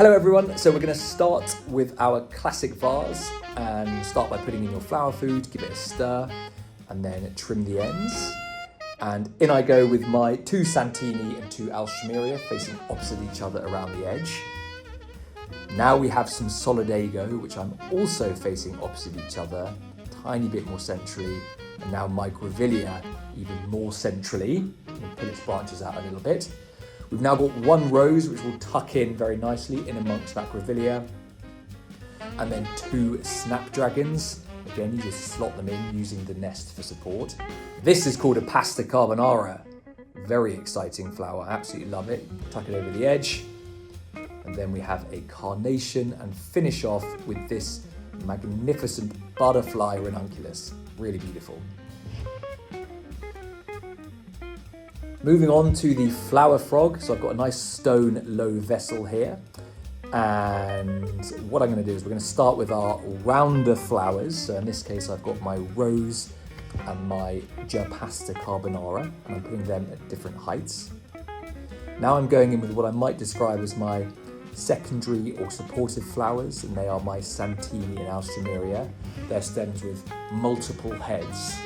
Hello everyone, so we're going to start with our classic vase and start by putting in your flower food, give it a stir and then trim the ends. And in I go with my 2 Santini and 2 Alstroemeria facing opposite each other around the edge. Now we have some Solidago, which I'm also facing opposite each other, a tiny bit more centrally, and now my Grevillea even more centrally. We'll pull its branches out a little bit. We've now got 1 rose, which will tuck in very nicely in amongst that Grevillea. And then 2 snapdragons. Again, you just slot them in using the nest for support. This is called a Pasta Carbonara. Very exciting flower, absolutely love it. Tuck it over the edge. And then we have a carnation and finish off with this magnificent butterfly ranunculus. Really beautiful. Moving on to the flower frog. So I've got a nice stone low vessel here. And what I'm going to do is we're going to start with our rounder flowers. So in this case, I've got my rose and my Pasta Carbonara, and I'm putting them at different heights. Now I'm going in with what I might describe as my secondary or supportive flowers, and they are my Santini and Alstroemeria. They're stems with multiple heads.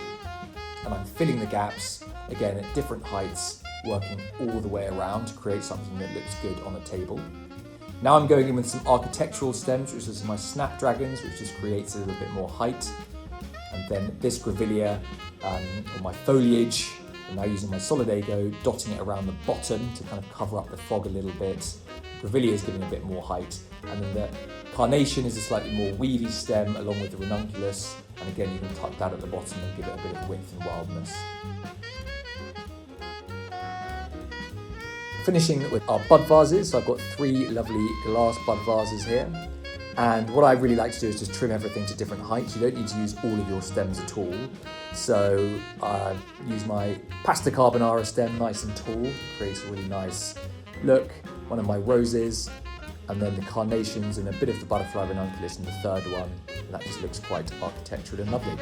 And I'm filling the gaps, again at different heights, working all the way around to create something that looks good on a table. Now I'm going in with some architectural stems, which is my snapdragons, which just creates a little bit more height. And then this Grevillea, or my foliage, I'm now using my Solidago, dotting it around the bottom to kind of cover up the frog a little bit. Grevillea is giving a bit more height. And then the carnation is a slightly more weedy stem along with the ranunculus. And again, you can tuck that at the bottom and give it a bit of width and wildness. Finishing with our bud vases. So I've got 3 lovely glass bud vases here. And what I really like to do is just trim everything to different heights. You don't need to use all of your stems at all. So I use my Pasta Carbonara stem, nice and tall, creates a really nice look. One of my roses, and then the carnations and a bit of the butterfly ranunculus in the third one. And that just looks quite architectural and lovely.